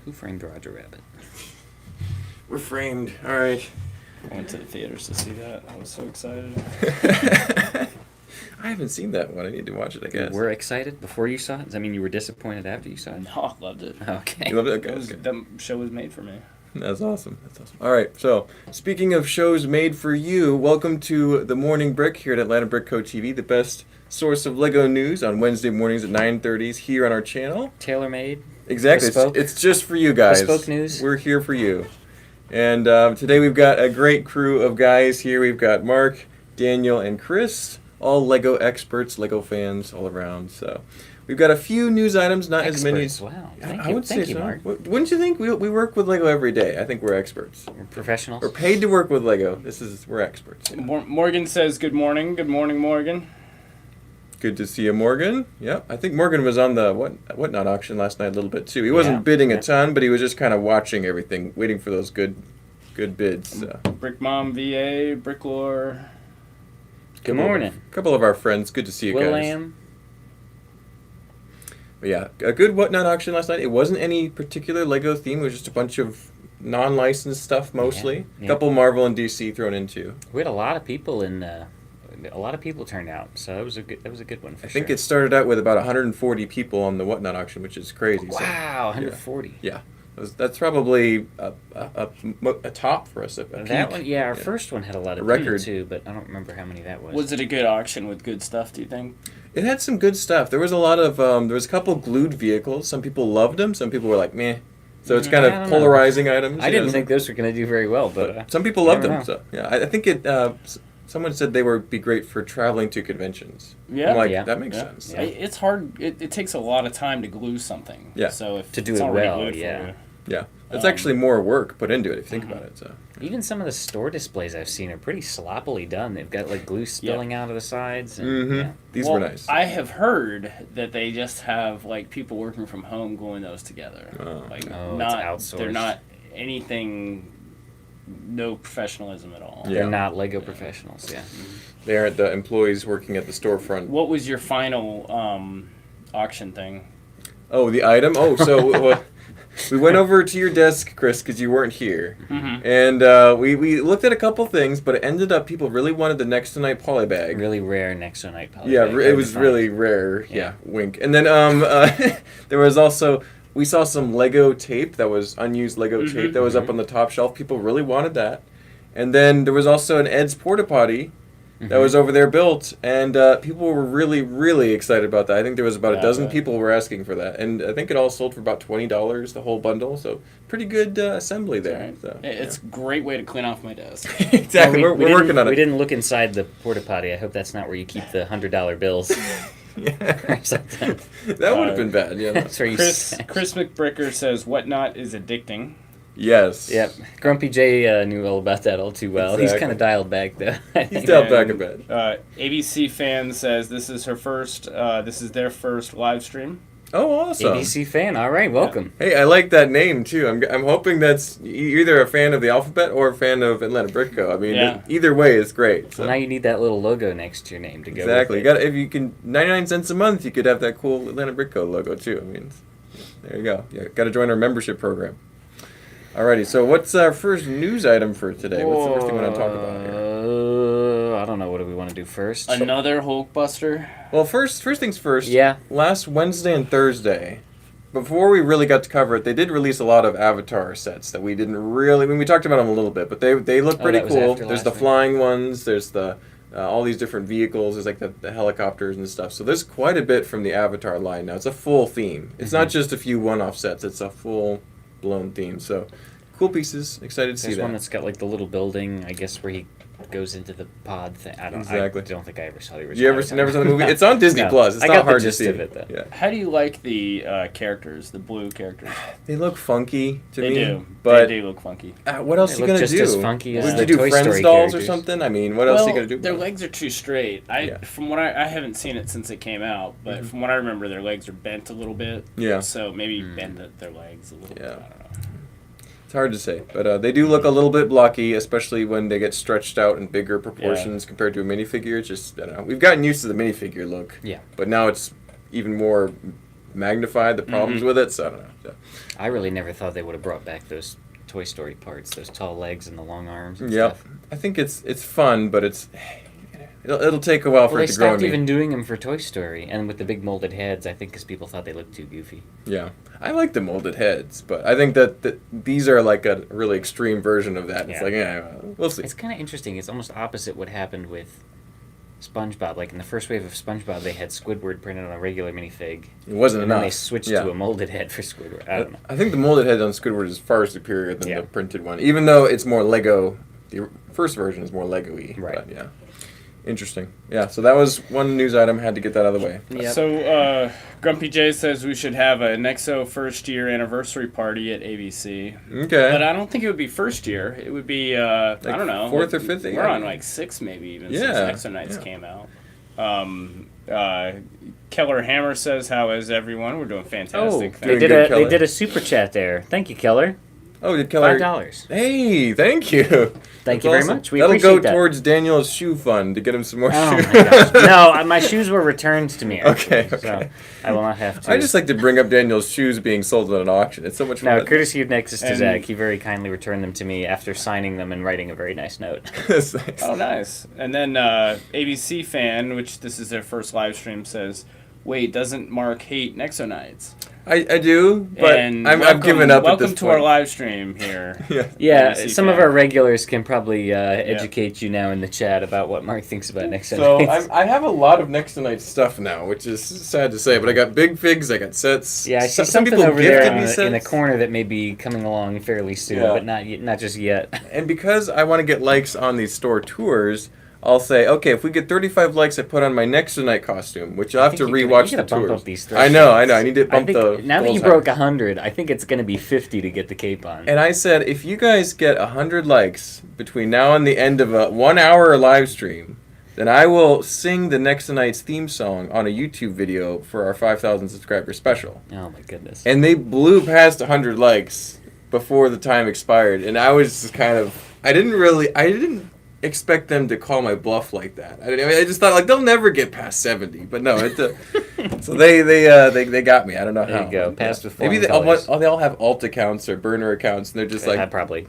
Who Framed Roger Rabbit? We're framed. All right. I went to the theaters to see that. I was so excited. I haven't seen that one. I need to watch it, I guess. You were excited before you saw it? Does that mean you were disappointed after you saw it? No, I loved it. Okay. You love it? Okay, okay. That show was made for me. That's awesome. That's awesome. All right. So, speaking of shows made for you, welcome to The Morning Brick here at Atlanta Brick Co. TV, the best source of Lego news on Wednesday mornings at 9:30 here on our channel. Tailor-made? Exactly. Bespoke? It's just for you guys. Bespoke news? We're here for you. And today we've got a great crew of guys here. We've got Mark, Daniel, and Chris, all Lego experts, Lego fans all around. So we've got a few news items, not as many. Wow. I would say you, so. Mark. Wouldn't you think? We work with Lego every day. I think we're experts. We're professionals. We're paid to work with Lego. We're experts. Yeah. Morgan says, good morning. Good morning, Morgan. Good to see you, Morgan. Yep. I think Morgan was on the Whatnot auction last night a little bit too. He wasn't bidding a ton, but he was just kind of watching everything, waiting for those good bids. So. Brick Mom VA, Bricklore. Good morning. A couple of our friends. Good to see you guys. William. But yeah, a good Whatnot auction last night. It wasn't any particular Lego theme. It was just a bunch of non-licensed stuff mostly. Yeah. A couple Marvel and DC thrown in too. We had a lot of people a lot of people turned out, so that was a good one for I sure. think it started out with about 140 people on the Whatnot auction, which is crazy. Wow, 140. Yeah. That's probably a top for us. That one, yeah, our first one had a lot of people too, but I don't remember how many that was. Was it a good auction with good stuff, do you think? It had some good stuff. There was a lot of, there was a couple glued vehicles. Some people loved them. Some people were like, meh. So it's kind of polarizing items. I didn't think those were going to do very well, but some people loved them. So yeah, I think it. Someone said they would be great for traveling to conventions. Yeah, I'm like, that makes sense. Yeah. It's hard. It takes a lot of time to glue something. Yeah. So if to do it's it already well, glued yeah. for you. Yeah, it's actually more work put into it if you think about it. So even some of the store displays I've seen are pretty sloppily done. They've got like glue spilling out of the sides. And, These were nice. I have heard that they just have like people working from home gluing those together. it's Not outsourced. they're not anything. No professionalism at all. Yeah. They're not Lego professionals. Yeah. They aren't the employees working at the storefront. What was your final auction thing? Oh, the item. Oh, so. We went over to your desk, Chris, because you weren't here. Mm-hmm. And we looked at a couple things, but it ended up people really wanted the Next to Night poly bag. Really rare next to night poly Yeah, bag. it was really rare. Yeah, wink. And then there was also, we saw some Lego tape that was unused Lego tape that was up on the top shelf. People really wanted that. And then there was also an Ed's Porta Potty that was over there built, and people were really, really excited about that. I think there was about a dozen people were asking for that, and I think it all sold for about $20, the whole bundle, so pretty good assembly there. Right. So, it's a great way to clean off my desk. Exactly, Well, we're working on it. We didn't look inside the porta potty. I hope that's not where you keep the $100 bills. Yeah. Or something. That would have been bad, yeah. That's where you Chris McBricker says, "Whatnot is addicting." Yes. Yep. Grumpy J knew all about that all too well. He's kind of dialed back though. He's dialed back a bit. ABC fan says this is her first. This is their first live stream. Oh, awesome. ABC fan. All right, welcome. Hey, I like that name too. I'm hoping that's either a fan of the alphabet or a fan of Atlanta Brick Co. I mean, either way is great. So. Well, now you need that little logo next to your name to go. Exactly. With You it. got if you can 99 cents a month, you could have that cool Atlanta Brick Co. logo too. I mean, there you go. You got to join our membership program. Alrighty, so what's our first news item for today? What's the first thing we want to talk about here? I don't know. What do we want to do first? Another Hulkbuster. Well, first things first. Yeah. Last Wednesday and Thursday, before we really got to cover it, they did release a lot of Avatar sets that we didn't really. I mean, we talked about them a little bit, but they look pretty cool. There's the flying ones. There's the all these different vehicles. There's like the helicopters and stuff. So there's quite a bit from the Avatar line now. It's a full theme. It's not just a few one-off sets. It's a full-blown theme. So cool pieces. Excited to see that. There's one that's got like the little building, I guess, where he goes into the pod thing. I don't think I ever saw the original. You never saw the movie? It's on Disney Plus. It's not hard to see. Of it, though. Yeah. How do you like the characters, the blue characters? They look funky to me. They do. But they do look funky. What else are you gonna just do? as funky as Would the you do Toy Friends Story dolls characters. or something? I mean, what else are you gonna do? Their legs are too straight. From what I haven't seen it since it came out, but from what I remember, their legs are bent a little bit. Yeah. So maybe bend their legs a little bit. I don't know. It's hard to say, but they do look a little bit blocky, especially when they get stretched out in bigger proportions compared to a minifigure. It's just, I don't know. We've gotten used to the minifigure look. Yeah. But now it's even more magnified the problems with it. So I don't know. So. I really never thought they would have brought back those Toy Story parts, those tall legs and the long arms. And Yep. stuff. I think it's fun, but it'll take a while for Well, it they to grow on stopped me. even doing them for Toy Story, and with the big molded heads, I think because people thought they looked too goofy. Yeah, I like the molded heads, but I think that these are like a really extreme version of that. It's like, we'll see. It's kind of interesting. It's almost opposite what happened with SpongeBob. Like in the first wave of SpongeBob, they had Squidward printed on a regular minifig. It wasn't and enough. then they switched to a molded head for Squidward. I don't know. I think the molded head on Squidward is far superior than the printed one, even though it's more Lego. The first version is more Lego-y. Right. But yeah. Interesting. Yeah, so that was one news item. Had to get that out of the way. Yep. So, Grumpy J says we should have a Nexo first year anniversary party at ABC. Okay. But I don't think it would be first year. It would be, I don't know. 4th or 5th year? We're on like 6 maybe even since Nexo Nights came out. Keller Hammer says, how is everyone? We're doing fantastic. they did good, they Keller. did a super chat there. Thank you, Keller. Oh, did Keller? $5. Hey, thank you. Thank That's you very awesome. much. We That'll appreciate go that. towards Daniel's shoe fund to get him some more Oh shoes. my gosh! No, my shoes were returned to me. Okay, actually, okay. So I will not have to. I just like to bring up Daniel's shoes being sold at an auction. It's so much No, fun. courtesy of Nexus to And- Zach, he very kindly returned them to me after signing them and writing a very nice note. It's nice. Oh, nice. And then ABC fan, which this is their first live stream, says, wait, doesn't Mark hate Nexo Nights? I do, but And I've given up at this Welcome to point. our live stream here. Yeah. Yeah, ABC some of fan. our regulars can probably educate you now in the chat about what Mark thinks about Nexus. So I have a lot of Next to Night stuff now, which is sad to say, but I got big figs, I got sets. yeah, I see some something people over there gifted me in the sets. corner that may be coming along fairly soon, Yeah. but not just yet. And because I want to get likes on these store tours, I'll say, okay, if we get 35 likes, I put on my Next to Night costume, which you'll have to think you rewatch gotta the bump tours. up these I know. I need to bump the now that you goals broke higher. 100, I think it's going to be 50 to get the cape on. And I said, if you guys get 100 likes between now and the end of a 1 hour live stream, then I will sing the Next to Night's theme song on a YouTube video for our 5,000 subscriber special. Oh my goodness. And they blew past 100 likes before the time expired, and I was just kind of, I didn't expect them to call my bluff like that. I just thought, like, they'll never get past 70, but no, so they got me. I don't know There how. you go, passed with Maybe flying colours. they all have alt accounts or burner accounts, and they're just like Probably.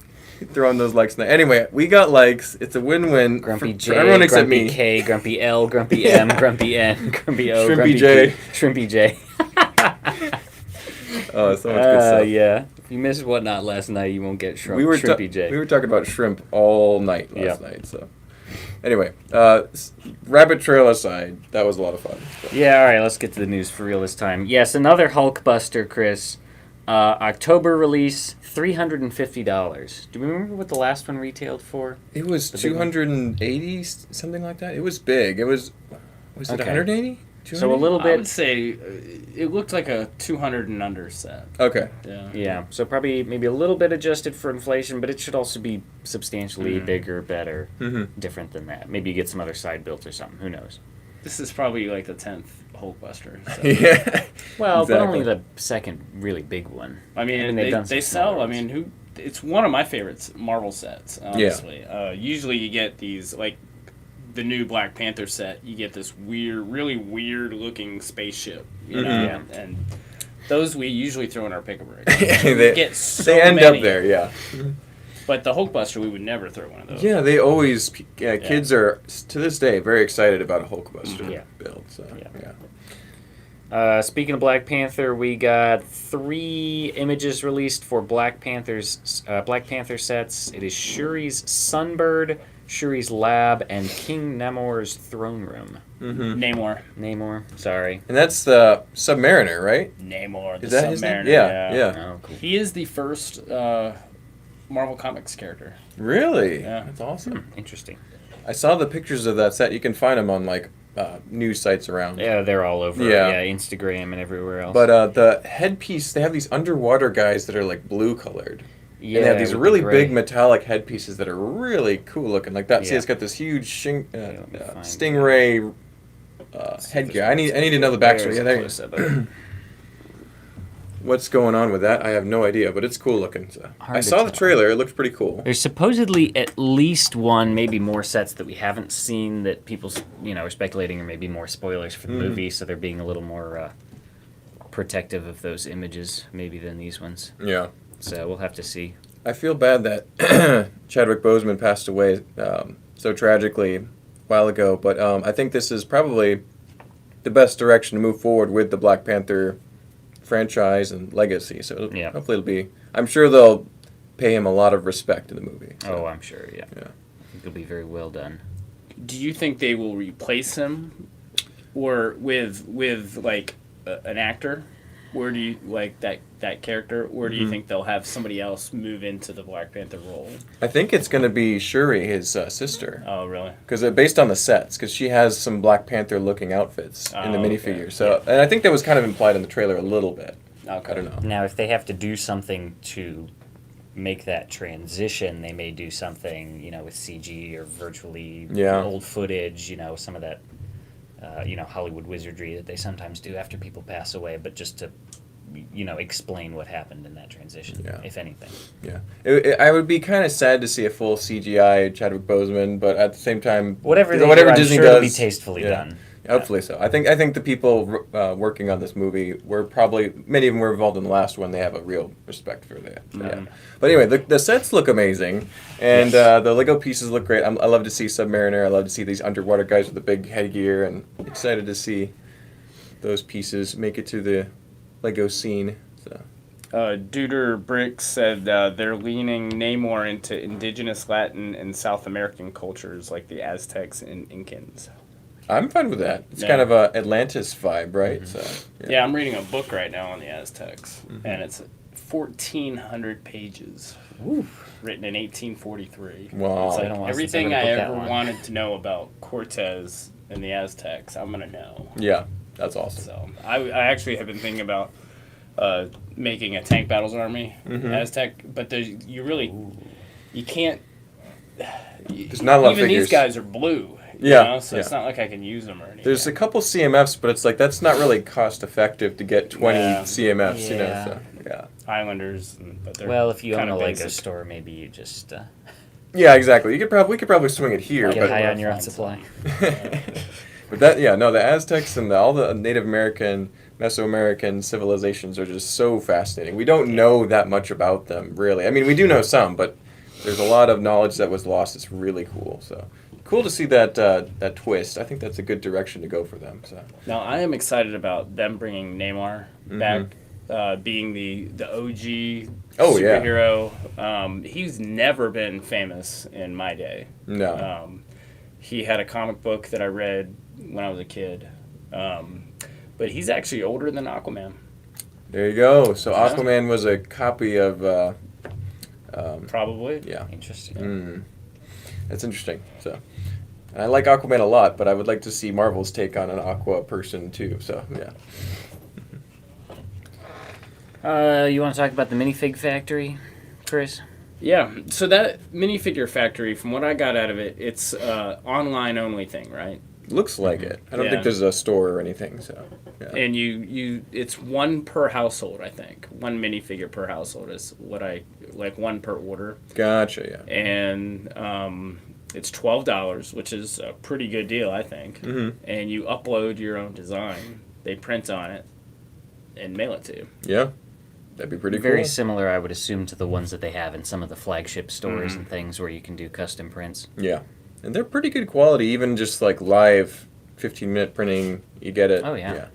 throwing those likes in there. Anyway, we got likes. It's a win-win Grumpy for J, everyone except Grumpy me. K, Grumpy L, Grumpy M, Grumpy N, Grumpy O, Shrimpy Grumpy J. P, Shrimpy J. Oh, so much good stuff. Yeah. If you missed Whatnot last night, you won't get Shrimpy J. We were talking about shrimp all night last Yeah. night. So, anyway, rabbit trail aside, that was a lot of fun. Yeah, all right, let's get to the news for real this time. Yes, another Hulkbuster, Chris. October release, $350. Do you remember what the last one retailed for? It was The big one? 280, something like that. It was big. It was it Okay. 180? So a little I would bit. say it looked like a 200 and under set. Okay. Yeah. Yeah, so probably maybe a little bit adjusted for inflation, but it should also be substantially bigger, better, Mm-hmm. different than that. Maybe you get some other side built or something. Who knows? This is probably like the 10th Hulkbuster. So. Yeah. Well, but only Exactly. the second really big one. I mean, they've done they some smaller sell. I ones. mean, it's one of my favorites Marvel sets. Honestly, usually you get these like the new Black Panther set. You get this really weird looking spaceship. You know, Mhm. and those we usually throw in our pick-a-brick. they, get so they end many. up there, yeah. But the Hulkbuster, we would never throw one of those. Yeah, they always, kids are, to this day, very excited about a Hulkbuster Yeah. build. So, Yeah. yeah. Speaking of Black Panther, we got 3 images released for Black Panther sets. It is Shuri's Sunbird, Shuri's Lab, and King Namor's Throne Room. Mm-hmm. Namor, Sorry. And that's the Submariner, right? Namor, the Is that his name? Submariner. Yeah. Oh, cool. He is the first Marvel Comics character. Really? Yeah. That's awesome. Interesting. I saw the pictures of that set. You can find them on, like, news sites around. Yeah, they're all over. Yeah. Instagram and everywhere else. But the headpiece, they have these underwater guys that are, like, blue-colored. yeah, And they have these with the really gray. big metallic headpieces that are really cool looking. Like that. See, Yeah. it's got this huge let me find stingray headgear. I need to know the backstory. Yeah, there you go. What's going on with that? I have no idea, but it's cool looking. So. Hard I to saw the tell. trailer. It looked pretty cool. There's supposedly at least one, maybe more sets that we haven't seen that people, are speculating, or maybe more spoilers for the movie. So they're being a little more protective of those images maybe than these ones. Yeah. So we'll have to see. I feel bad that Chadwick Boseman passed away so tragically a while ago, but I think this is probably the best direction to move forward with the Black Panther franchise and legacy. So hopefully it'll be. I'm sure they'll pay him a lot of respect in the movie. So. Oh, I'm sure. Yeah. I think it'll be very well done. Do you think they will replace him, or with like an actor? Where do you like that character, or do you think they'll have somebody else move into the Black Panther role? I think it's going to be Shuri, his sister. Oh, really? Because based on the sets, because she has some Black Panther looking outfits in the minifigure. Okay. So, and I think that was kind of implied in the trailer a little bit. Okay. I don't know. Now, if they have to do something to make that transition, they may do something, with CG or virtually old footage, some of that, Hollywood wizardry that they sometimes do after people pass away, but just to, explain what happened in that transition, if anything. Yeah. I would be kind of sad to see a full CGI Chadwick Boseman, but at the same time, whatever Disney sure does, it'll be tastefully done. Hopefully so. I think the people working on this movie were probably, many of them were involved in the last one. They have a real respect for that. So, yeah. But anyway, the sets look amazing, and the Lego pieces look great. I love to see Submariner. I love to see these underwater guys with the big headgear, and excited to see those pieces make it to the Lego scene. So. Duder Brick said they're leaning Namor into indigenous Latin and South American cultures like the Aztecs and Incans. I'm fine with that. It's kind of a Atlantis vibe, right? So, yeah, I'm reading a book right now on the Aztecs, and it's 1,400 pages, written in 1843. Wow. It's like everything I ever one. wanted to know about Cortez and the Aztecs, I'm going to know. Yeah, that's awesome. So I actually have been thinking about making a tank battles army, Aztec, but you can't. There's not a lot of even figures. These guys are blue. So it's not like I can use them or anything. There's a couple CMFs, but it's like that's not really cost effective to get 20 CMFs. So, Islanders, but they're well, if you own a Lego basic. store, maybe you just yeah, exactly. We could probably swing it here. get high on your own supply. But the Aztecs and all the Native American, Mesoamerican civilizations are just so fascinating. We don't know that much about them, really. I mean, we do know some, but there's a lot of knowledge that was lost. It's really cool. So. Cool to see that twist. I think that's a good direction to go for them. So now I am excited about them bringing Namor back, being the OG superhero. He's never been famous in my day. No. He had a comic book that I read when I was a kid, but he's actually older than Aquaman. There you go. So Aquaman was a copy of. Probably. Yeah. Interesting. That's interesting. So. I like Aquaman a lot, but I would like to see Marvel's take on an Aqua person too. So You want to talk about the Minifig Factory, Chris? Yeah. So that Minifigure Factory, from what I got out of it, it's online only thing, right? Looks like it. I don't think there's a store or anything. So. Yeah. And it's one per household, I think. One minifigure per household is what I like. One per order. Gotcha. Yeah. And it's $12, which is a pretty good deal, I think. And you upload your own design. They print on it and mail it to you. Yeah, that'd be pretty cool. Very similar, I would assume, to the ones that they have in some of the flagship stores and things where you can do custom prints. Yeah, and they're pretty good quality, even just like live 15-minute printing. You get it. Oh, yeah.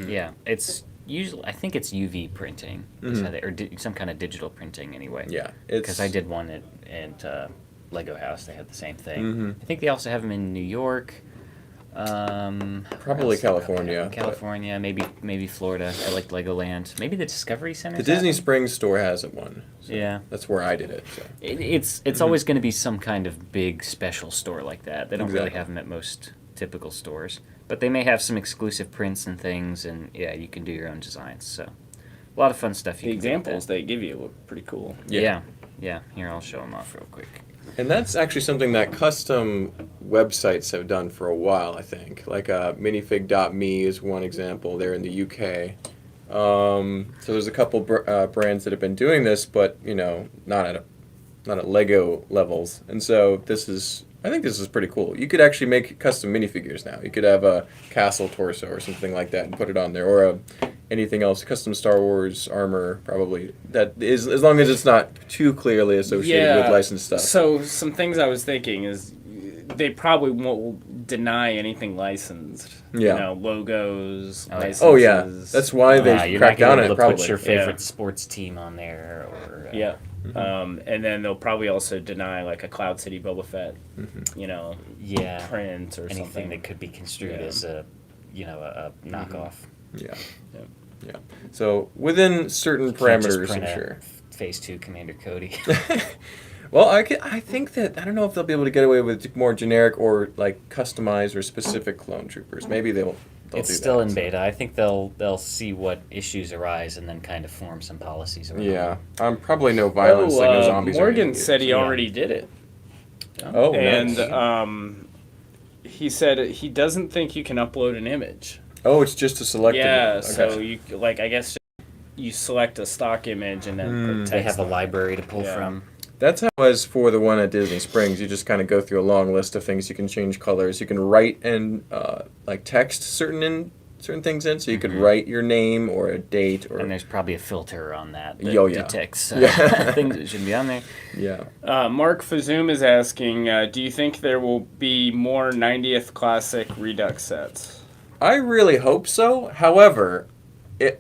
Yeah, it's usually, I think it's UV printing, or some kind of digital printing anyway. Yeah. Because I did one at Lego House. They had the same thing. I think they also have them in New York. Probably California. California, maybe Florida. I like Legoland. Maybe the Discovery Center. The Disney Springs store has it one. So yeah. That's where I did it. So. It's always going to be some kind of big special store like that. They don't really have them at most typical stores. But they may have some exclusive prints and things, and you can do your own designs. So a lot of fun stuff. The examples they give you look pretty cool. Yeah. Here, I'll show them off real quick. And that's actually something that custom websites have done for a while, I think. Like minifig.me is one example. They're in the UK. So there's a couple brands that have been doing this, but not at Lego levels. And so I think this is pretty cool. You could actually make custom minifigures now. You could have a castle torso or something like that and put it on there, or anything else, custom Star Wars armor, probably. That is, as long as it's not too clearly associated with licensed stuff. So some things I was thinking is they probably won't deny anything licensed. Yeah. You know, logos, licenses. Oh yeah, that's why they you're cracked not down gonna on be it. able to Probably. put your favorite sports team on there, or Yeah. And then they'll probably also deny like a Cloud City Boba Fett, you know, print or anything something that could be construed as a knockoff. Yeah. Yeah. Yeah. So within certain Can't just parameters, print I'm a sure. Phase 2 Commander Cody. Well, I think that I don't know if they'll be able to get away with more generic or like customized or specific clone troopers. Maybe they'll It's do still that. in beta. I think they'll see what issues arise and then kind of form some policies around Yeah, them. probably no violence, like no zombies. or Morgan anything. said he Yeah. already did it. Oh, And nice. he said he doesn't think you can upload an image. Oh, it's just a selected. Yeah, one. so Okay. you like I guess you select a stock image and then put text They have a on it. library to pull Yeah. from. That's how it was for the one at Disney Springs. You just kind of go through a long list of things. You can change colors. You can write and like text certain things in. So you could write your name or a date or. And there's probably a filter on that Oh, yeah. detects Yeah. things that shouldn't be on there. Yeah. Mark Fazoom is asking, do you think there will be more 90th Classic Redux sets? I really hope so. However,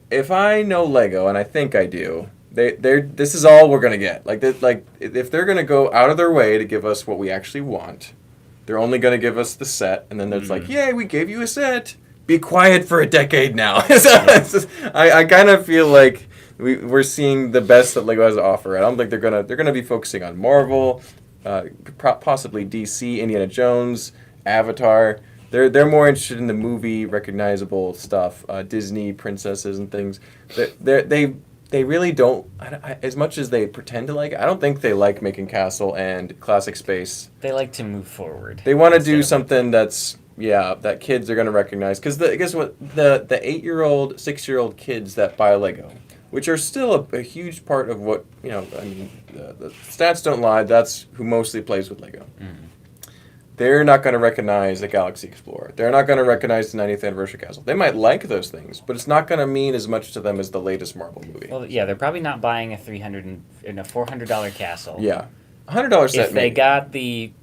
if I know Lego, and I think I do, this is all we're gonna get. Like if they're gonna go out of their way to give us what we actually want, they're only gonna give us the set, and then it's like, yay, we gave you a set. Be quiet for a decade now. I kind of feel like we're seeing the best that Lego has to offer. I don't think they're gonna be focusing on Marvel, possibly DC, Indiana Jones, Avatar. They're more interested in the movie recognizable stuff, Disney princesses and things. They really don't. As much as they pretend to like it, I don't think they like making Castle and Classic Space. They like to move forward. They want to instead do of- something that kids are going to recognize. Because guess what? The 8-year-old, 6-year-old kids that buy Lego, which are still a huge part of what, I mean, the stats don't lie. That's who mostly plays with Lego. They're not going to recognize the Galaxy Explorer. They're not going to recognize the 90th Anniversary Castle. They might like those things, but it's not going to mean as much to them as the latest Marvel movie. Well, yeah, they're probably not buying a $400 castle. Yeah. $100 set If they maybe. got the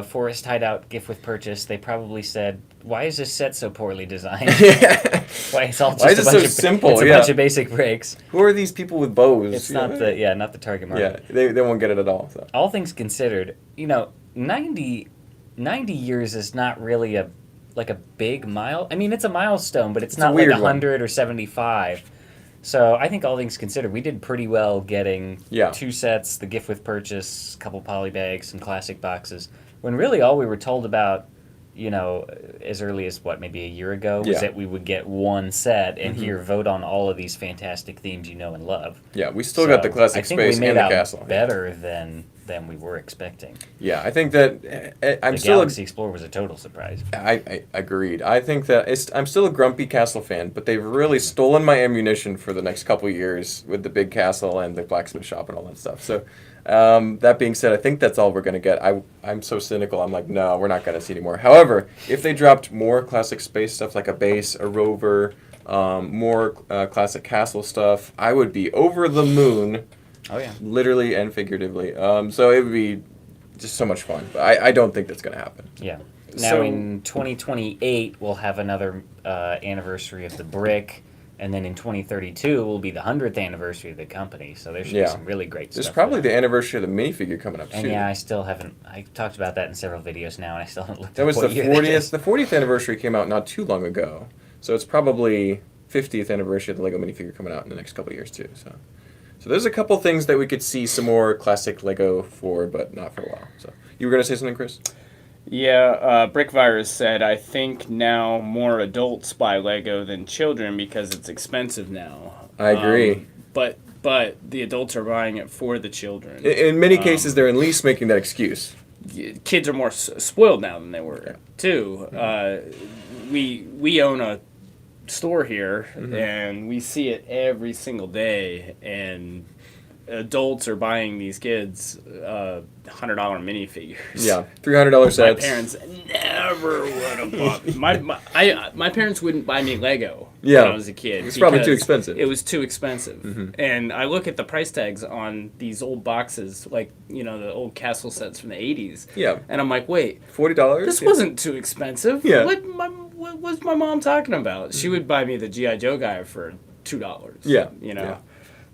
Forest Hideout gift with purchase, they probably said, "Why is this set so poorly designed? Why is all just Why is a it bunch so of, simple? It's a Yeah. bunch of basic bricks." Who are these people with bows? It's not not the target market. Yeah, they won't get it at all. So. All things considered, 90 years is not really a big mile. I mean, it's a milestone, but it's not like weird one. 100 or 75. So I think all things considered, we did pretty well getting 2 sets, the gift with purchase, a couple poly bags, some classic boxes. When really all we were told about, as early as maybe a year ago, was that we would get 1 set and here vote on all of these fantastic themes you know and love. Yeah, we still got the Classic I think Space we made and the out Castle. better than we were expecting. Yeah, I think that The Galaxy Explorer was a total surprise. I agreed. I think that I'm still a grumpy Castle fan, but they've really stolen my ammunition for the next couple of years with the big castle and the blacksmith shop and all that stuff. So, that being said, I think that's all we're going to get. I'm so cynical. I'm like, no, we're not going to see anymore. However, if they dropped more Classic Space stuff like a base, a rover, more Classic Castle stuff, I would be over the moon. Oh, yeah. Literally and figuratively. So it would be just so much fun. But I don't think that's going to happen. Yeah. Now So- in 2028, we'll have another anniversary of the brick, and then in 2032 will be the 100th anniversary of the company. So there should be some really great There's stuff. probably there. the anniversary of the minifigure coming up And too. yeah, I still haven't. I talked about that in several videos now, and I still haven't looked. That at was what the year that 40th. is. The 40th anniversary came out not too long ago, so it's probably 50th anniversary of the Lego minifigure coming out in the next couple of years too. So there's a couple things that we could see some more classic Lego for, but not for a while. So you were gonna say something, Chris? Yeah, Brickvirus said, I think now more adults buy Lego than children because it's expensive now. I agree. But the adults are buying it for the children. In many cases, they're at least making that excuse. Kids are more spoiled now than they were, too. We own a store here, and we see it every single day, and adults are buying these kids $100 minifigures. Yeah, $300 sets. My parents never would have bought my parents wouldn't buy me Lego when I was a kid. It's probably too expensive. It was too expensive. And I look at the price tags on these old boxes, like, the old Castle sets from the 80s. Yeah. And I'm like, wait, $40? this wasn't too expensive. Yeah. What was my mom talking about? She would buy me the G.I. Joe guy for $2. Yeah. Yeah.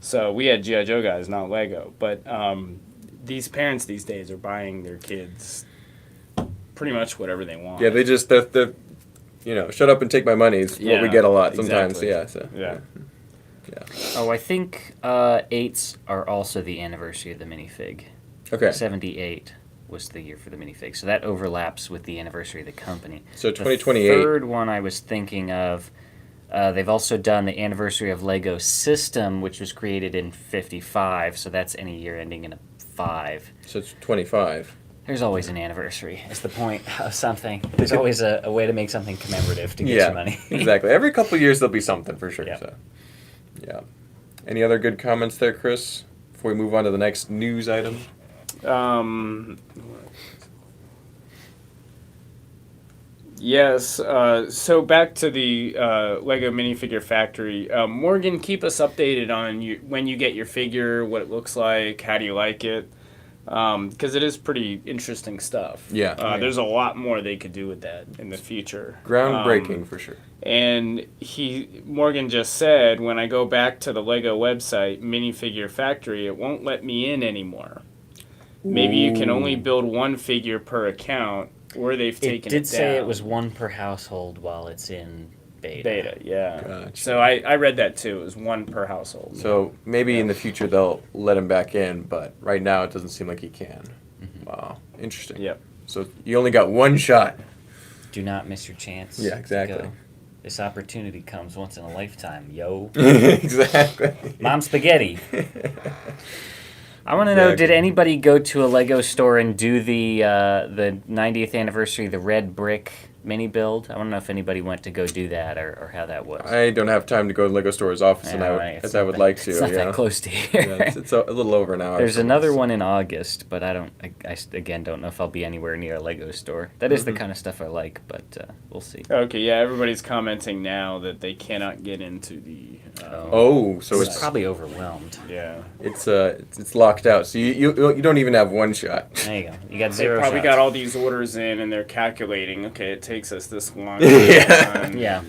So we had G.I. Joe guys, not Lego. But these parents these days are buying their kids pretty much whatever they want. Yeah, they just, they're shut up and take my money is what we get a lot sometimes. Exactly. Yeah, so. Yeah. Oh, I think 8s are also the anniversary of the minifig. Okay. 78 was the year for the minifig. So that overlaps with the anniversary of the company. So 2028. The third one I was thinking of, they've also done the anniversary of Lego System, which was created in 55. So that's any year ending in a 5. So it's 25. There's always an anniversary. Is the point of something. There's always a way to make something commemorative to get you money. Exactly. Every couple of years there'll be something for sure. Yeah. So, yeah. Any other good comments there, Chris? Before we move on to the next news item. Yes. So back to the Lego Minifigure Factory. Morgan, keep us updated on when you get your figure, what it looks like, how do you like it? Because it is pretty interesting stuff. Yeah. There's a lot more they could do with that in the future. Groundbreaking for sure. And Morgan just said, when I go back to the Lego website, Minifigure Factory, it won't let me in anymore. Maybe you can only build one figure per account, or they've taken it down. It did say it was one per household while it's in beta. Yeah. Gotcha. So I read that too. It was one per household. So maybe in the future they'll let him back in, but right now it doesn't seem like he can. Mm-hmm. Wow. Interesting. Yep. So you only got one shot. Do not miss your chance. Yeah, to exactly. go. This opportunity comes once in a lifetime, yo. Exactly. Mom spaghetti. I want to know, did anybody go to a Lego store and do the 90th anniversary, the red brick mini build? I want to know if anybody went to go do that or how that was. I don't have time to go to Lego stores often as I would like to. It's not that close to here. Yeah, it's a little over an hour. There's another one in August, but I again don't know if I'll be anywhere near a Lego store. That is the kind of stuff I like, but we'll see. Okay, yeah, everybody's commenting now that they cannot get into the... so it's probably overwhelmed. Yeah. It's locked out. So you don't even have one shot. There you go. You got They zero probably shots. got all these orders in, and they're calculating, okay, it takes us this long. Yeah.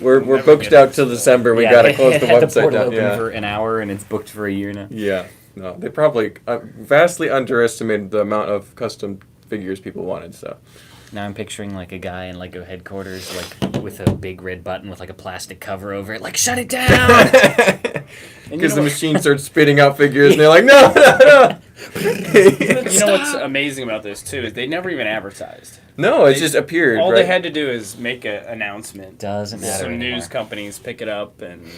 We're never booked get out it, till so- December. We Yeah, gotta close the they had website portal down. open Yeah. for an hour, and it's booked for a year now. Yeah. No, they probably vastly underestimated the amount of custom figures people wanted. So. Now I'm picturing like a guy in Lego headquarters, like with a big red button with like a plastic cover over it, like shut it down. Because the machine starts spitting out figures, and they're like, no. You know what's amazing about this, too, is they never even advertised. No, it just appeared. All right? they had to do is make an announcement. Doesn't matter Some anymore. news companies pick it up, and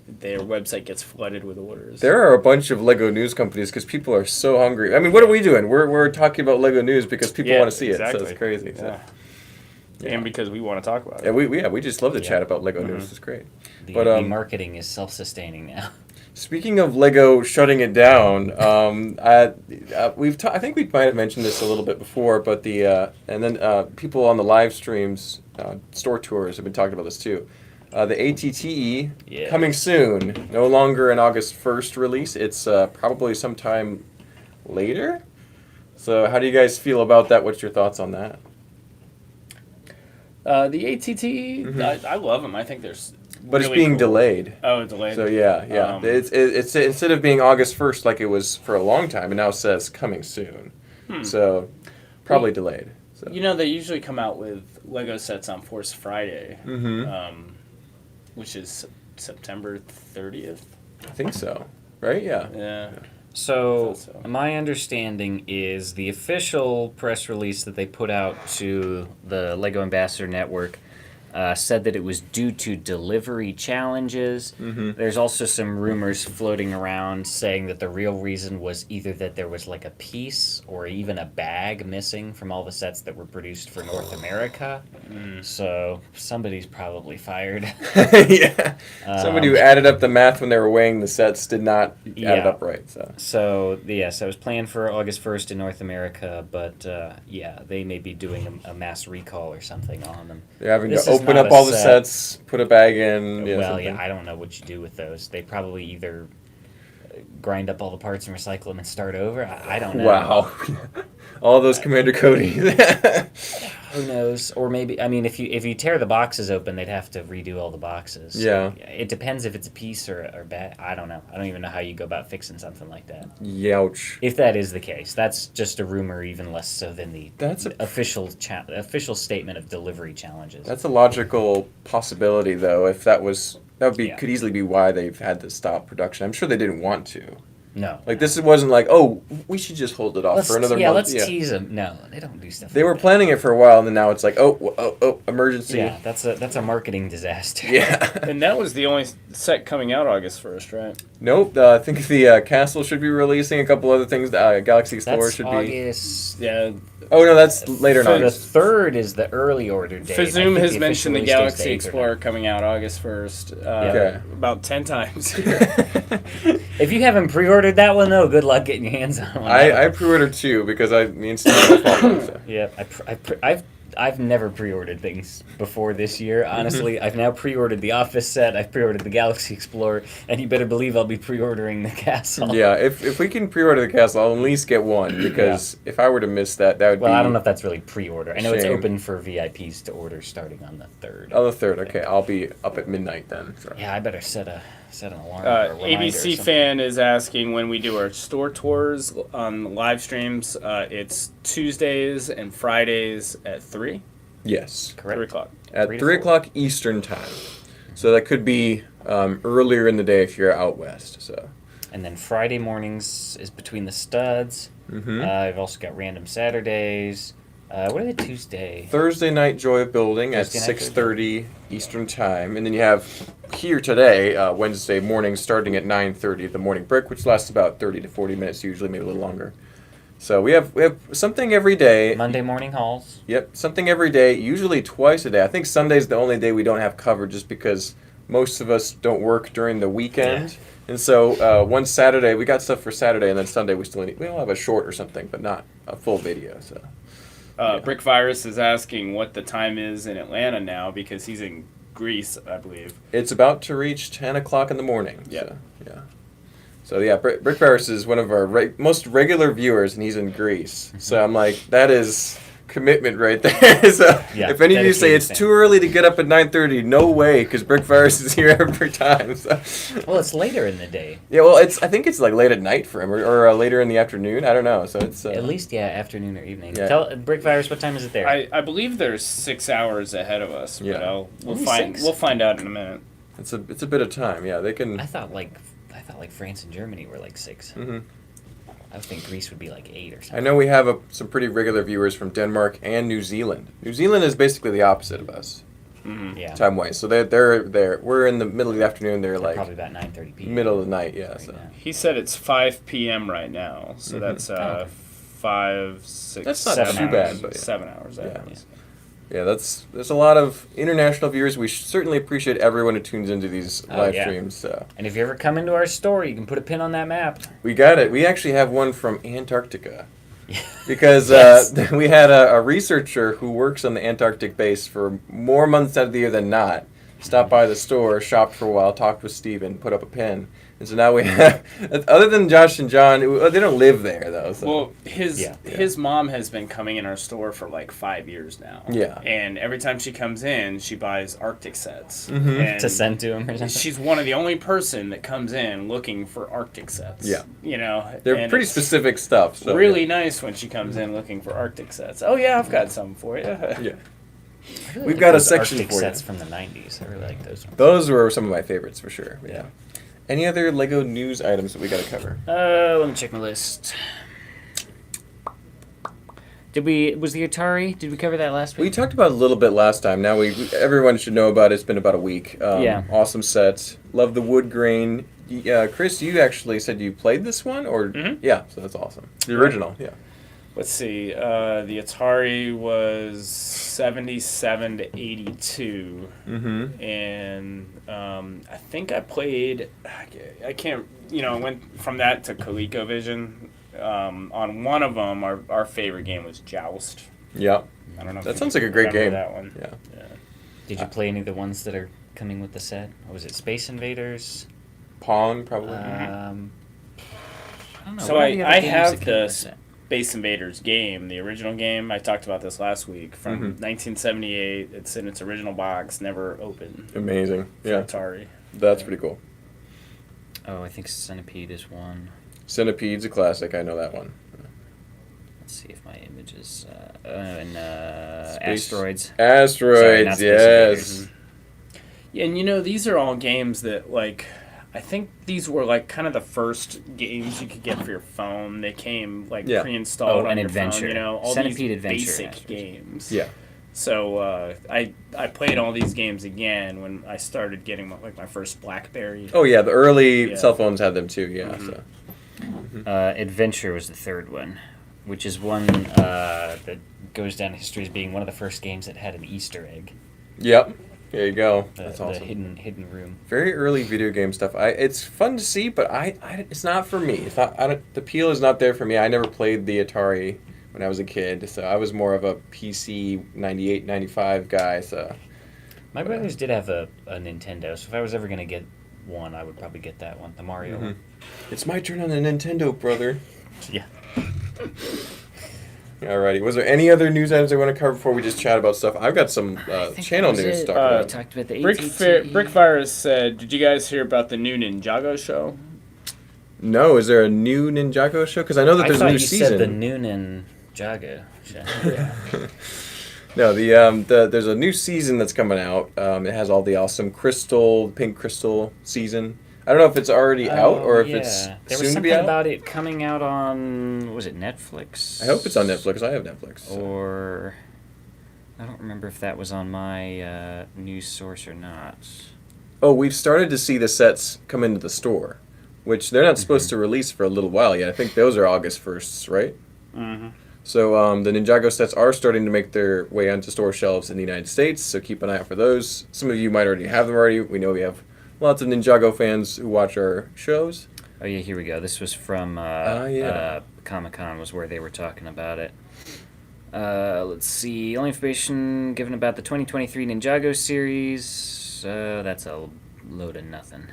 their website gets flooded with orders. There are a bunch of Lego news companies because people are so hungry. I mean, what are we doing? We're talking about Lego news because people want to see it. So it's crazy. Yeah. So. And because we want to talk about it. Yeah, we just love to chat about Lego news. It's great. The marketing is self-sustaining now. Speaking of Lego shutting it down, I think we might have mentioned this a little bit before, but people on the live streams, store tours have been talking about this too. The ATTE coming soon, no longer an August 1st release. It's probably sometime later. So how do you guys feel about that? What's your thoughts on that? The ATTE, I love them. I think they're But really it's being cool. delayed. Oh, delayed. So yeah. It's instead of being August 1st like it was for a long time, it now says coming soon. So probably delayed. So. You know, they usually come out with Lego sets on Force Friday, which is September 30th. I think so. Right? Yeah. Yeah. So my understanding is the official press release that they put out to the Lego Ambassador Network said that it was due to delivery challenges. There's also some rumors floating around saying that the real reason was either that there was like a piece or even a bag missing from all the sets that were produced for North America. So somebody's probably fired. Yeah. Somebody who added up the math when they were weighing the sets did not add it up right. So yes, I was planned for August 1st in North America, but yeah, they may be doing a mass recall or something on them. They're having This to is open not up a all the set. sets, put a bag in. Well, something. yeah, I don't know what you do with those. They probably either grind up all the parts and recycle them and start over. I don't know. Wow. All those Commander Cody. Who knows? Or maybe, I mean, if you tear the boxes open, they'd have to redo all the boxes. Yeah. It depends if it's a piece or bad. I don't know. I don't even know how you go about fixing something like that. Youch. If that is the case, that's just a rumor, even less so than the That's a- official statement of delivery challenges. That's a logical possibility, though. If that would be Yeah. could easily be why they've had to stop production. I'm sure they didn't want to. No. Like this wasn't like, oh, we should just hold it off for another month. Let's tease them. No, they don't do stuff. They like were that. planning it for a while, and then now it's like, oh, emergency. Yeah, that's a marketing disaster. Yeah. And that was the only set coming out August 1st, right? Nope. I think the Castle should be releasing a couple other things. Galaxy Explorer That's should August. Yeah. be. Oh no, that's later in The August. 3rd is the early order date. I Fazoom think has the mentioned the official release date's Galaxy 8th or Explorer coming out August 1st. Okay. About 10 times. 9th. If you haven't pre-ordered that one, though, good luck getting your hands on one. I pre-ordered 2 because me and Steve bought one. So. Yeah, I've never pre-ordered things before this year. Honestly, I've now pre-ordered the Office set. I've pre-ordered the Galaxy Explorer, and you better believe I'll be pre-ordering the Castle. Yeah, if we can pre-order the Castle, I'll at least get one because if I were to miss that would be. Well, I don't know if that's really pre-order. I know it's Shame. open for VIPs to order starting on the 3rd. Oh, the 3rd. Okay, I'll be up at midnight then. So. Yeah, I better set an alarm. Or a reminder or ABC something. Fan is asking when we do our store tours on live streams. It's Tuesdays and Fridays at 3. Yes. Correct. 3 o'clock. At 3 to 3 4. o'clock Eastern time. So that could be earlier in the day if you're out west. So. And then Friday mornings is Between the Studs. Mm-hmm. I've also got Random Saturdays. What are they Tuesday? Thursday night Joy of Building at Thursday night Joy of 6:30 Eastern time, and then you have here today Wednesday morning starting at 9:30 the morning break, which lasts about 30 to 40 minutes usually, maybe a little longer. So we have something every day. Monday morning hauls. Yep, something every day, usually twice a day. I think Sunday's the only day we don't have covered just because most of us don't work during the weekend. Yeah. And so one Saturday, we got stuff for Saturday, and then Sunday we'll have a short or something, but not a full video. So. Brick Virus is asking what the time is in Atlanta now because he's in Greece, I believe. It's about to reach 10 o'clock in the morning. Yeah. So, yeah. So, yeah, Brick Virus is one of our most regular viewers, and he's in Greece. So I'm like, that is commitment right there. So Yeah, if any of you say dedicated it's fan. too early to get up at 9:30, no way, because Brick Virus is here every time. So. Well, it's later in the day. Yeah, well, I think it's like late at night for him, or later in the afternoon. I don't know. So it's At least, yeah, afternoon or evening. Yeah. Tell Brick Virus, what time is it there? I believe there's 6 hours ahead of us, but Yeah. we'll Only find 6? we'll find out in a minute. it's a bit of time. Yeah, they can. I thought like France and Germany were like 6. Mhm. I would think Greece would be like 8 or I something. know we have some pretty regular viewers from Denmark and New Zealand. New Zealand is basically the opposite of us, Yeah. time-wise. So they're we're in the middle of the afternoon. They're like Probably about 9:30 p.m. middle of the night. Yeah. right So now. He said it's 5 p.m. right now, so that's okay. 5, 6, That's not 7 too hours. bad, but yeah. 7 hours. Yeah. At least. yeah, there's a lot of international viewers. We certainly appreciate everyone who tunes into these Oh, live yeah. streams. So And if you ever come into our store, you can put a pin on that map. we got it. We actually have one from Antarctica. Because Yes. we had a researcher who works on the Antarctic base for more months out of the year than not. Stopped by the store, shopped for a while, talked with Steven, put up a pin. And so now we have, other than Josh and John, they don't live there though. So. Well, his Yeah. his mom has been coming in our store for like 5 years now. Yeah. And every time she comes in, she buys Arctic sets. Mhm. And To send to him or something. she's one of the only person that comes in looking for Arctic sets. Yeah. You know, They're and pretty it's specific stuff. So, really nice when she comes in looking for Arctic sets. Oh yeah, I've got some for you. Yeah. I really We've like got a those section Arctic for you. sets from the 90s. I really like those ones. Those were some of my favorites for sure. Yeah. Yeah. Any other Lego news items that we got to cover? Let me check my list. Was the Atari? Did we cover that last We week? talked about it a little bit last time. Now everyone should know about it. It's been about a week. Yeah. Awesome sets. Love the wood grain. Chris, you actually said you played this one, or yeah, so that's awesome. The original, yeah. Let's see. The Atari was 77 to 82, and I think I played. I can't. I went from that to ColecoVision. On one of them, our favorite game was Joust. Yeah. I don't know. That if sounds you like a great remember game. That one. Yeah. Did you play any of the ones that are coming with the set? Or was it Space Invaders? Pong, probably. I don't know. So What are the other I games have that came with the set? Space Invaders game, the original game. I talked about this last week from 1978. It's in its original box, never opened. Amazing. For Yeah. Atari. That's pretty cool. Oh, I think Centipede is one. Centipede's a classic. I know that one. Let's see if my images. And Space- Asteroids. Asteroids, Sorry, not Space yes. Invaders. Yeah, and these are all games that I think these were kind of the first games you could get for your phone. They came pre-installed Oh, on an your adventure. phone. All Centipede these Adventure, basic actually. games. Yeah. So I played all these games again when I started getting my first BlackBerry. Oh yeah, the early Yeah. cell phones had them too. Yeah. So. Adventure was the third one, which is one that goes down in history as being one of the first games that had an Easter egg. Yep. There you go. The, That's the awesome. hidden room. Very early video game stuff. It's fun to see, but it's not for me. It's not. The appeal is not there for me. I never played the Atari when I was a kid, so I was more of a PC 98, 95 guy. So My brothers did have a Nintendo, so if I was ever going to get one, I would probably get that one, the Mario one. it's my turn on the Nintendo, brother. Yeah. Alrighty. Was there any other news items I want to cover before we just chat about stuff? I've got some channel news to talk We about. talked about the Brickfire has said, did you guys hear about the new Ninjago show? No, is there a new Ninjago show? Because I know that there's a thought new you season. said the Noonan Jago show. No, there's a new season that's coming out. It has all the awesome pink crystal season. I don't know if it's already out or if it's There soon was to something be out. about it coming out on, was it Netflix? I hope it's on Netflix. I have Netflix. So. Or, I don't remember if that was on my news source or not. Oh, we've started to see the sets come into the store, which they're not supposed to release for a little while yet. I think those are August 1st, right? Mm-hmm. So the Ninjago sets are starting to make their way onto store shelves in the United States, so keep an eye out for those. Some of you might already have them already. We know we have lots of Ninjago fans who watch our shows. Oh yeah, here we go. This was from yeah. Comic-Con was where they were talking about it. Let's see. Only information given about the 2023 Ninjago Series. That's a load of nothing.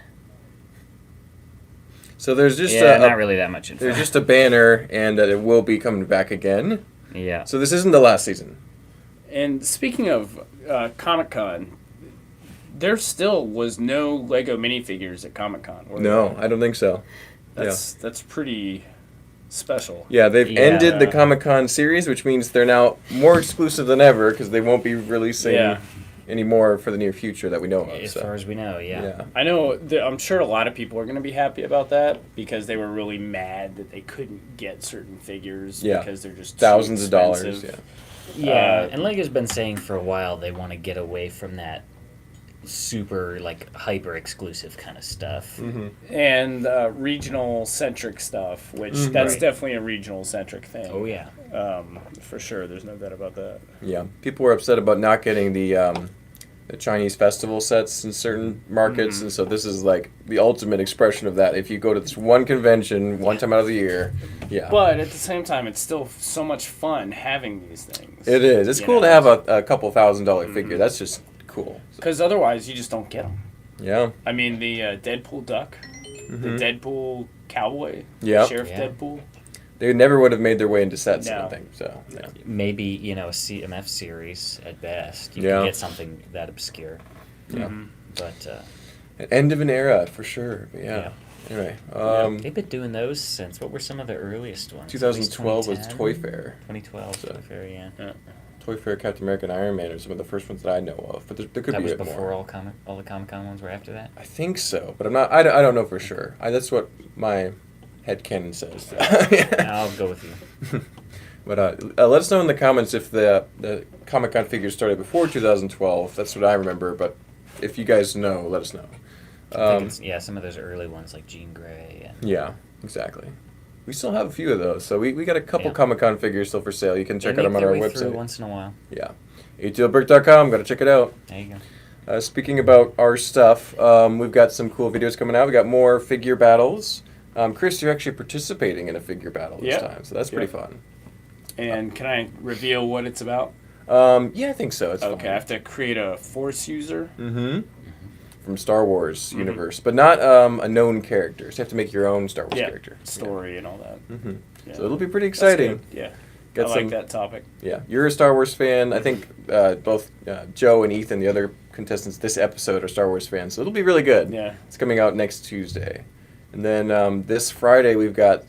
So there's just not really that much info. there's just a banner and that it will be coming back again. Yeah. So this isn't the last season. And speaking of Comic-Con, there still was no Lego minifigures at Comic-Con. No, I don't think so. That's pretty special. Yeah, they've Yeah. ended the Comic-Con series, which means they're now more exclusive than ever because they won't be releasing any more for the near future that we know of. As so. far as we know, yeah. I know. I'm sure a lot of people are going to be happy about that because they were really mad that they couldn't get certain figures because they're just too thousands of dollars. expensive. Yeah, and Lego's been saying for a while they want to get away from that super, hyper exclusive kind of stuff. And regional centric stuff, which that's definitely a regional centric thing. Oh, yeah. For sure. There's no doubt about that. Yeah, people were upset about not getting the Chinese festival sets in certain markets, and so this is the ultimate expression of that. If you go to this one convention one time out of the year, But at the same time, it's still so much fun having these things. it is. It's cool to have a couple $1,000 figure. That's just cool. Because otherwise, you just don't get them. Yeah. I mean, the Deadpool duck, the Deadpool cowboy, Yep. Sheriff Yeah. Deadpool. They never would have made their way into sets, I No. don't think. So, yeah. Maybe, a CMF series at best. You Yeah. can get something that obscure. Yeah. But An end of an era, for sure. But yeah. Anyway, they've been doing those since, what were some of the earliest ones? 2012 was 2010? Toy Fair. 2012, So. Toy Fair, yeah. Toy Fair, Captain America, and Iron Man are some of the first ones that I know of, but there could That be was a bit before more. all the Comic-Con ones were after that? I think so, but I'm not. I don't know for sure. That's what my headcanon says. I'll go with you. But let us know in the comments if the Comic-Con figures started before 2012. That's what I remember, but if you guys know, let us know. I think it's, some of those early ones like Jean Grey. And Yeah, exactly. We still have a few of those, so we got a couple Yeah. Comic-Con figures still for sale. You can check out them on our website. Once in a while. Yeah, ATLbrick.com. Got to check it out. There you go. Speaking about our stuff, we've got some cool videos coming out. We got more figure battles. Chris, you're actually participating in a figure battle this time, so that's pretty fun. And can I reveal what it's about? Yeah, I think so. It's Okay, fine. I have to create a Force user. From Star Wars universe, but not a known character. So you have to make your own Star Wars character. Story and all that. Yeah. So it'll be pretty That's exciting. good. Yeah. Got I like that topic. Yeah, you're a Star Wars fan. I think both Joe and Ethan, the other contestants this episode, are Star Wars fans. So it'll be really good. Yeah. It's coming out next Tuesday. And then this Friday, we've got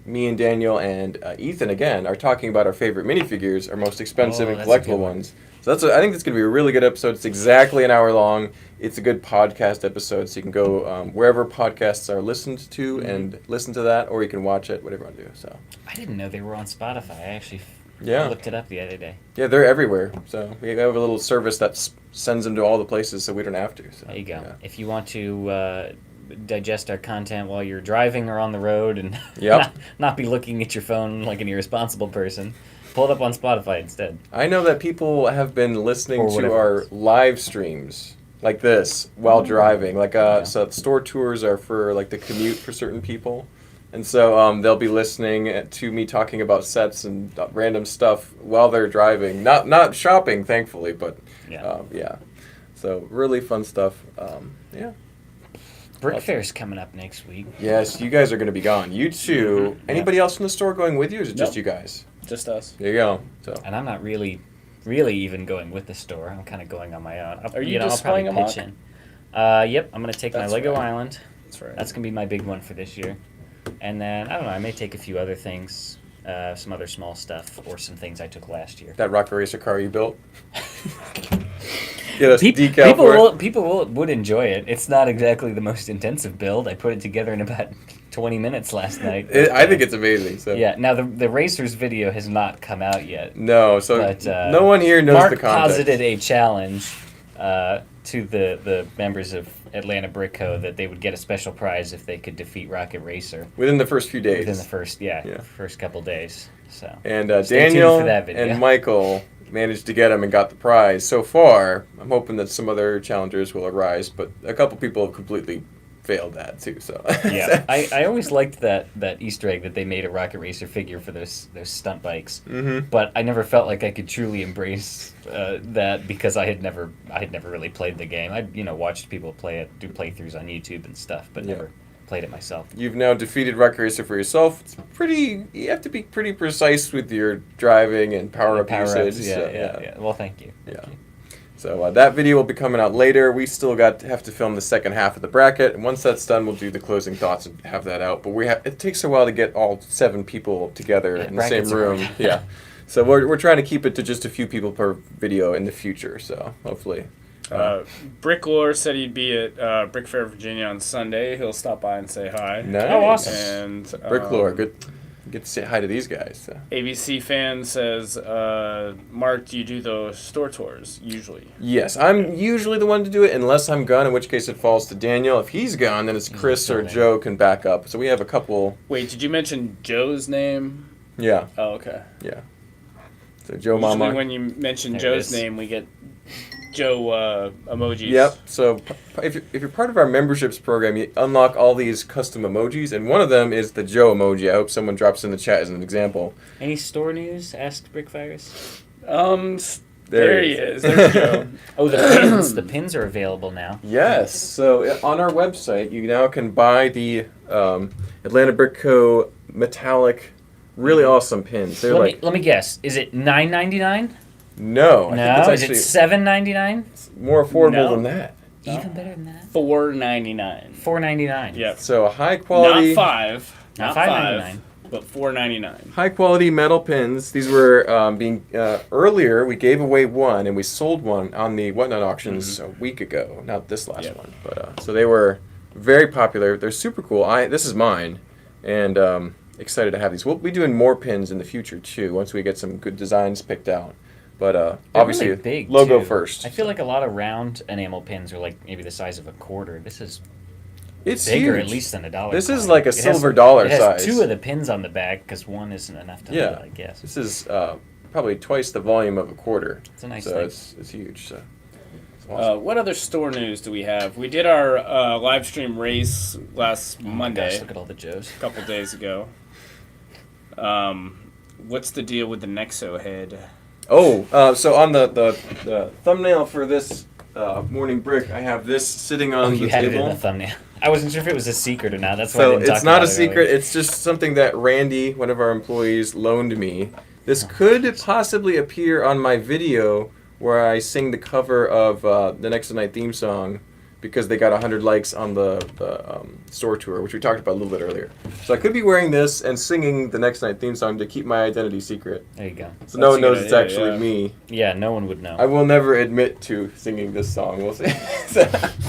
me and Daniel and Ethan again are talking about our favorite minifigures, our most expensive and that's a good collectible one. ones. So I think it's going to be a really good episode. It's exactly an hour long. It's a good podcast episode, so you can go wherever podcasts are listened to and listen to that, or you can watch it, whatever you want to do. So I didn't know they were on Spotify. I actually Yeah. looked it up the other day. yeah, they're everywhere. So we have a little service that sends them to all the places, so we don't have to. So, There you go. yeah. If you want to digest our content while you're driving or on the road and Yep. not be looking at your phone like an irresponsible person, pull it up on Spotify instead. I know that people have been listening Or to whatever our it is. live streams like this while driving. Like so store tours are for like the commute for certain people. And so they'll be listening to me talking about sets and random stuff while they're driving. Not shopping, thankfully, but yeah. So really fun stuff. Yeah. Brick Fair's coming up next week. Yes, you guys are going to be gone. You two. Anybody else from the store going with you, or is it just Nope. you guys? Just us. There you go. So And I'm not really even going with the store. I'm kind of going on my own. Are you I'll displaying probably a pitch mock? in. Yep, I'm going to take That's my Lego right. Island. That's right. That's going to be my big one for this year. And then, I don't know, I may take a few other things, some other small stuff, or some things I took last year. that rock eraser car you built. Get us decal People for it. would enjoy it. It's not exactly the most intensive build. I put it together in about 20 minutes last night. I think it's amazing. So Yeah, now the Racers video has not come out yet. no, so But, no one here knows Mark the context. posited a challenge to the members of Atlanta Brick Co. that they would get a special prize if they could defeat Rocket Racer within the first few days. within the first Yeah. first couple days. So And Stay tuned Daniel for that video. and Michael managed to get him and got the prize. So far, I'm hoping that some other challengers will arise, but a couple people have completely failed that too. So yeah, I always liked that Easter egg that they made a Rocket Racer figure for those stunt bikes. Mhm. But I never felt like I could truly embrace that because I had never really played the game. I watched people play it, do playthroughs on YouTube and stuff, but Yeah. never played it myself. You've now defeated Rocket Racer for yourself. It's you have to be pretty precise with your driving and power-up Power-ups, usage. yeah, so, yeah. Well, thank you. Yeah. Thank you. So that video will be coming out later. We still have to film the second half of the bracket, and once that's done, we'll do the closing thoughts and have that out. But it takes a while to get all 7 people together in the same brackets are room. hard. Yeah. So we're trying to keep it to just a few people per video in the future. So hopefully. Brick Lore said he'd be at Brick Fair, Virginia on Sunday. He'll stop by and say hi. Nice. Oh, awesome. And Brick Lore, good. Get to say hi to these guys. So. ABC fan says, Mark, do you do those store tours usually? Yes, I'm usually the one to do it unless I'm gone, in which case it falls to Daniel. If he's gone, then it's Chris or totally. Joe can back up. So we have a couple. Wait, did you mention Joe's name? Yeah, Oh, okay. yeah. So Joe Usually Mama. when you mention There it Joe's is. name, we get Joe emojis. Yep. So if you're part of our memberships program, you unlock all these custom emojis, and one of them is the Joe emoji. I hope someone drops in the chat as an example. Any store news? Asked Brickfires. There he is. There's Joe. Oh, the pins. The pins are available now. Yes. So on our website, you now can buy the Atlanta Brick Co. metallic, really awesome pins. They're Let me guess. Is it $9.99? no, I No. think Is it's it actually $7.99? more affordable No. than that. Even better than that. $4.99. $4.99. Yep. So high quality, Not five. Not Not $5.99. five. But $4.99. high quality metal pins. These were being earlier. We gave away one, and we sold one on the Whatnot auctions a week ago. Not this last Yep. one, but so they were very popular. They're super cool. This is mine, and excited to have these. We'll be doing more pins in the future too once we get some good designs picked out. But obviously, really big, logo too. first. I feel like a lot of round enamel pins are like maybe the size of a quarter. This is it's bigger huge. at least than a dollar. This is coin. like a It has- silver dollar it has size. 2 of the pins on the back because 1 isn't enough to hold, I guess. This is probably twice the volume of a quarter. It's a nice so thing. It's huge. So. It's awesome. What other store news do we have? We did our live stream race last Oh my Monday, gosh, look at all the Joes. a couple days ago. What's the deal with the Nexo head? Oh, so on the thumbnail for this morning brick, I have this sitting on You the had it table. in the thumbnail. I wasn't sure if it was a secret or not. That's why I So didn't talk it's not about a it secret. earlier. It's just something that Randy, one of our employees, loaned me. This could possibly appear on my video where I sing the cover of the Next Night theme song because they got 100 likes on the store tour, which we talked about a little bit earlier. So I could be wearing this and singing the Next Night theme song to keep my identity secret. There you go. So no one That's a knows good it's idea, actually yeah. me. Yeah, no one would know. I will never admit to singing this song. We'll see.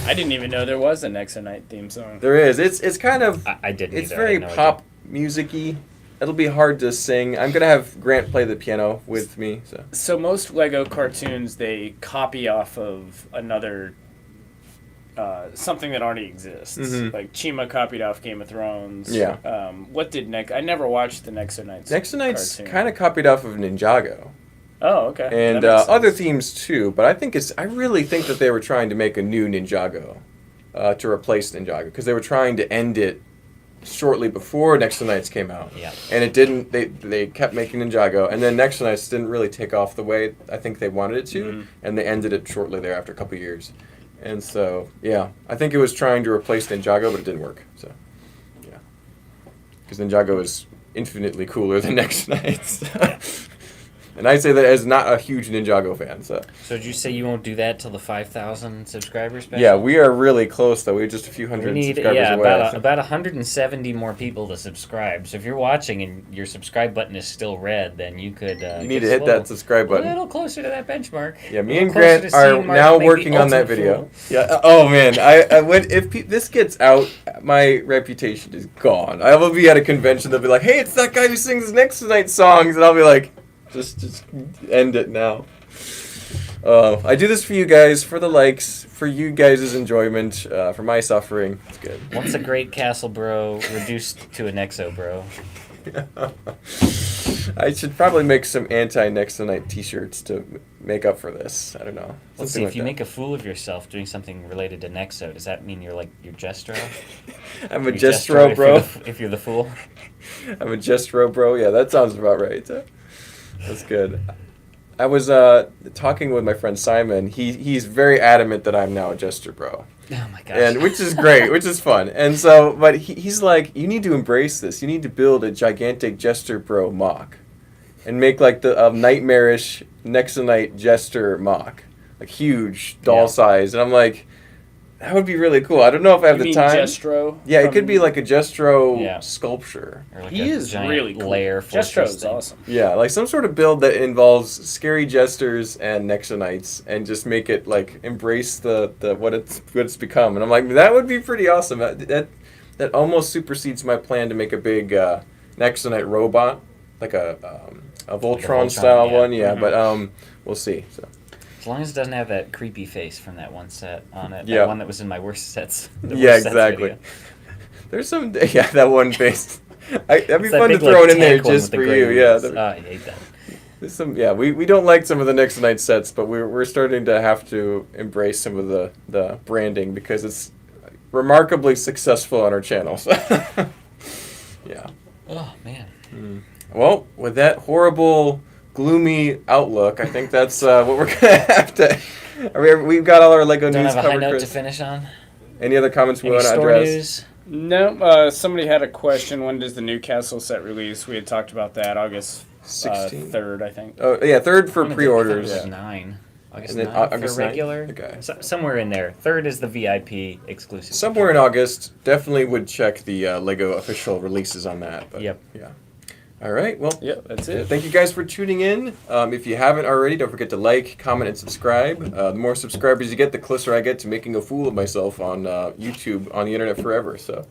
I didn't even know there was a Nexo Night theme song. There is. It's kind of. I didn't It's either. I very had no idea. pop music-y. It'll be hard to sing. I'm gonna have Grant play the piano with me. So most Lego cartoons, they copy off of another something that already exists. Mhm. Like Chima copied off Game of Thrones. Yeah. What did I never watched the Nexo Knights. Next Night's cartoon. kind of copied off of Ninjago Oh, okay. and That makes other sense. themes too. But I really think that they were trying to make a new Ninjago to replace Ninjago because they were trying to end it shortly before Next Nights came out. Yeah. And it didn't. They kept making Ninjago, and then Next Nights didn't really take off the way I think they wanted it to, Mhm. and they ended it shortly there after a couple years. And so, yeah, I think it was trying to replace Ninjago, but it didn't work. So, yeah, because Ninjago is infinitely cooler than Next Nights. And I say that as not a huge Ninjago fan. So So did you say you won't do that till the 5,000 subscribers special? yeah, we are really close though. We're just a few We hundred need subscribers away. I think. about 170 more people to subscribe. So if you're watching and your subscribe button is still red, then you could. You need to hit that subscribe A button. little closer to that benchmark. Yeah, me A and little closer Grant to are seeing Mark now make working the on that ultimate video. fool. Yeah. Oh man, I when if this gets out, my reputation is gone. I will be at a convention. They'll be like, "Hey, it's that guy who sings Next Night songs," and I'll be like, "Just end it now." I do this for you guys, for the likes, for you guys' enjoyment, for my suffering. It's good. Once a great castle bro reduced to an exo bro. I should probably make some anti-Next Night t-shirts to make up for this. I don't know. Let's see, if you make a fool of yourself doing something related to Nexo, does that mean you're Jestro? I'm a You're Jestro, bro. If you're the fool. I'm a Jestro, bro. Yeah, that sounds about right. That's good. I was talking with my friend Simon. He's very adamant that I'm now a Jester, bro. Oh my gosh. And which is great, which is fun. And so, but he's like, you need to embrace this. You need to build a gigantic Jester Bro mock, and make like the nightmarish Nexonite Jester mock, like huge doll size. And I'm like, that would be really cool. I don't know if I have You the mean time. Jestro Yeah, it from- could be like a Jestro Yeah. sculpture. Or like He a is giant really cool. layer Jestro fortress is thing. awesome. Yeah, like some sort of build that involves scary jesters and Nexonites, and just make it like embrace the what it's become. And I'm like, that would be pretty awesome. That almost supersedes my plan to make a big Nexonite robot, like a Voltron style yeah. one. Yeah, Mhm. but we'll see. So As long as it doesn't have that creepy face from that one set on it. Yeah. That one that was in my worst sets. the yeah, worst sets exactly. video. There's some that one face. That'd be It's that fun to big, throw like, it in there tank one just with the for gray you. Yeah. wheels. that'd- I hate that. There's some, we don't like some of the Nexonite sets, but we're starting to have to embrace some of the branding because it's remarkably successful on our channels. Yeah. Oh, man. Well, with that horrible, gloomy outlook, I think that's what we're gonna have to. We've got all our Lego Don't news have a high covered. note to Chris. finish on? Any other comments we Any want to store address? news? No, somebody had a question. When does the Newcastle set release? We had talked about that August 16th. 3rd, I think. Oh yeah, 3rd for I thought pre-orders. it was 9. August And then 9th August for 9th? regular. Okay. Somewhere in there. 3rd is the VIP exclusive. Somewhere in August, definitely would check the Lego official releases on that. But, Yep. Yeah. All right. Well. Yep, that's it. Thank you guys for tuning in. If you haven't already, don't forget to like, comment, and subscribe. The more subscribers you get, the closer I get to making a fool of myself on YouTube, on the internet forever. So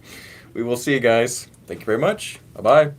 we will see you guys. Thank you very much. Bye-bye.